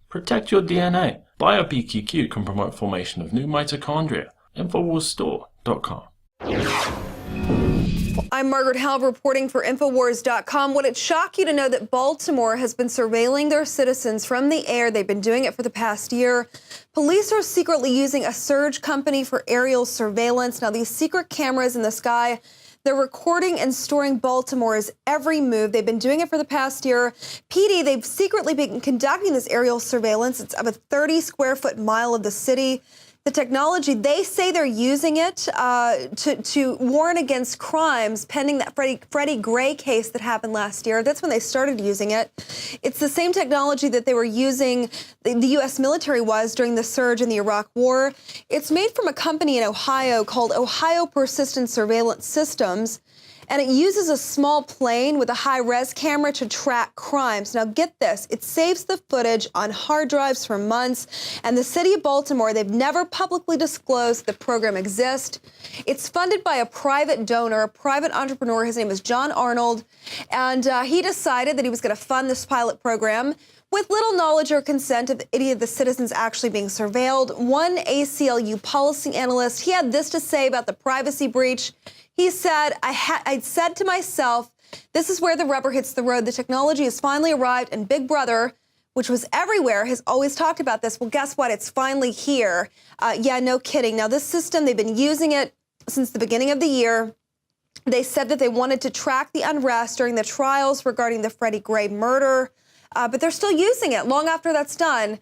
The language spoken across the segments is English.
Protect your DNA. BioPQQ can promote formation of new mitochondria. Infowarsstore.com. I'm Margaret Howell reporting for Infowars.com. Would it shock you to know that Baltimore has been surveilling their citizens from the air? They've been doing it for the past year. Police are secretly using a surge company for aerial surveillance. Now, these secret cameras in the sky, they're recording and storing Baltimore's every move. They've been doing it for the past year. PD, they've secretly been conducting this aerial surveillance. It's of a 30-square-foot mile of the city. The technology, they say they're using it to warn against crimes pending that Freddie Gray case that happened last year. That's when they started using it. It's the same technology that they were using, the U.S. military was during the surge in the Iraq War. It's made from a company in Ohio called Ohio Persistent Surveillance Systems. And it uses a small plane with a high-res camera to track crimes. Now, get this. It saves the footage on hard drives for months. And the city of Baltimore, they've never publicly disclosed the program exists. It's funded by a private donor, a private entrepreneur. His name is John Arnold. And he decided that he was going to fund this pilot program with little knowledge or consent of any of the citizens actually being surveilled. One ACLU policy analyst, he had this to say about the privacy breach. He said, I'd said to myself, this is where the rubber hits the road. The technology has finally arrived, and Big Brother, which was everywhere, has always talked about this. Well, guess what? It's finally here. Yeah, no kidding. Now, this system, they've been using it since the beginning of the year. They said that they wanted to track the unrest during the trials regarding the Freddie Gray murder, but they're still using it long after that's done.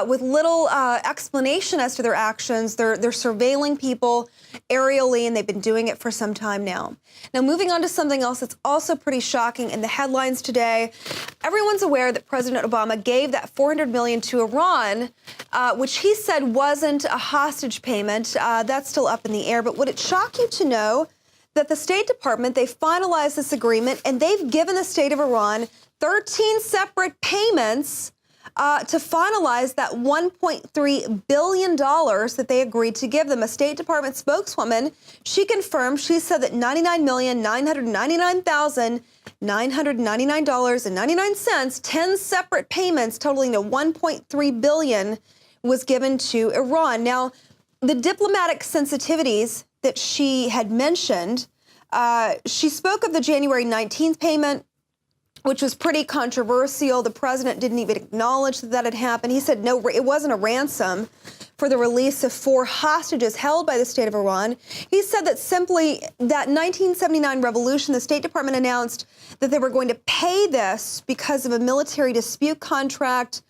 With little explanation as to their actions. They're surveilling people aerially, and they've been doing it for some time now. Now, moving on to something else that's also pretty shocking in the headlines today. Everyone's aware that President Obama gave that $400 million to Iran, which he said wasn't a hostage payment. That's still up in the air. But would it shock you to know that the State Department, they finalized this agreement, and they've given the state of Iran 13 separate payments to finalize that $1.3 billion that they agreed to give them. A State Department spokeswoman, she confirmed, she said that $99,999.99, 10 separate payments totaling to $1.3 billion was given to Iran. Now, the diplomatic sensitivities that she had mentioned, she spoke of the January 19th payment, which was pretty controversial. The president didn't even acknowledge that had happened. He said, no, it wasn't a ransom for the release of 4 hostages held by the state of Iran. He said that simply that 1979 revolution, the State Department announced that they were going to pay this because of a military dispute contract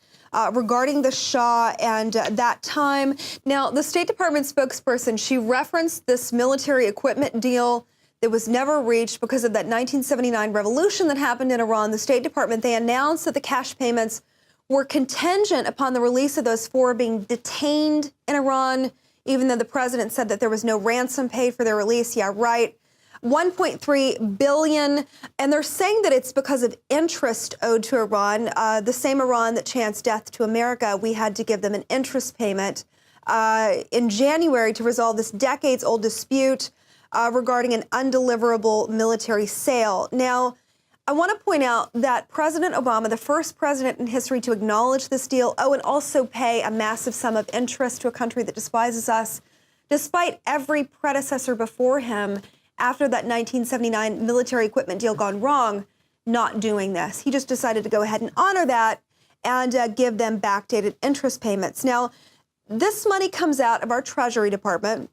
regarding the Shah and that time. Now, the State Department spokesperson, she referenced this military equipment deal that was never reached because of that 1979 revolution that happened in Iran. The State Department, they announced that the cash payments were contingent upon the release of those 4 being detained in Iran, even though the president said that there was no ransom paid for their release. Yeah, right. $1.3 billion. And they're saying that it's because of interest owed to Iran. The same Iran that chanced death to America, we had to give them an interest payment in January to resolve this decades-old dispute regarding an undeliverable military sale. Now, I want to point out that President Obama, the first president in history to acknowledge this deal, and also pay a massive sum of interest to a country that despises us, despite every predecessor before him after that 1979 military equipment deal gone wrong, not doing this. He just decided to go ahead and honor that and give them backdated interest payments. Now, this money comes out of our Treasury Department.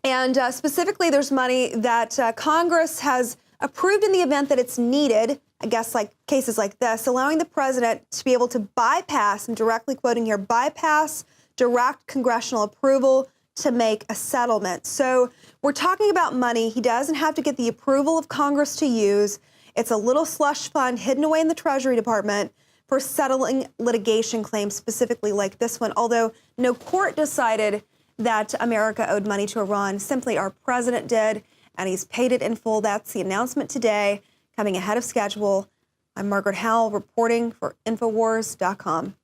And specifically, there's money that Congress has approved in the event that it's needed, I guess like cases like this, allowing the president to be able to bypass, I'm directly quoting here, bypass direct congressional approval to make a settlement. So we're talking about money he doesn't have to get the approval of Congress to use. It's a little slush fund hidden away in the Treasury Department for settling litigation claims, specifically like this one, although no court decided that America owed money to Iran. Simply our president did, and he's paid it in full. That's the announcement today, coming ahead of schedule. I'm Margaret Howell reporting for Infowars.com.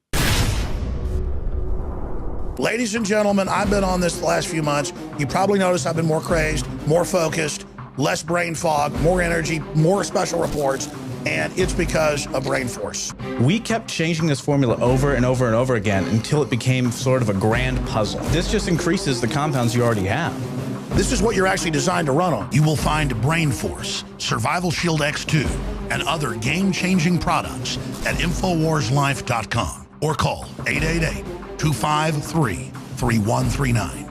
Ladies and gentlemen, I've been on this the last few months. You probably noticed I've been more crazed, more focused, less brain fog, more energy, more special reports. and it's because of brain force. We kept changing this formula over and over and over again until it became sort of a grand puzzle. This just increases the compounds you already have. This is what you're actually designed to run on. You will find Brain Force, Survival Shield X2, and other game-changing products at InfoWarsLife.com or call 888-253-3139.